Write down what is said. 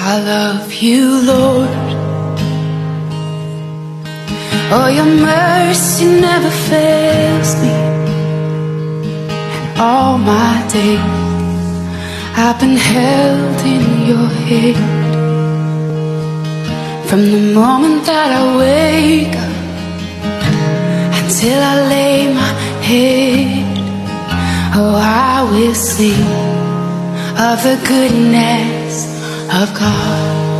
I love you, Lord. Oh, your mercy never fails me. And all my days I've been held in your hand. From the moment that I wake up until I lay my head, oh, I will sing of the goodness of God.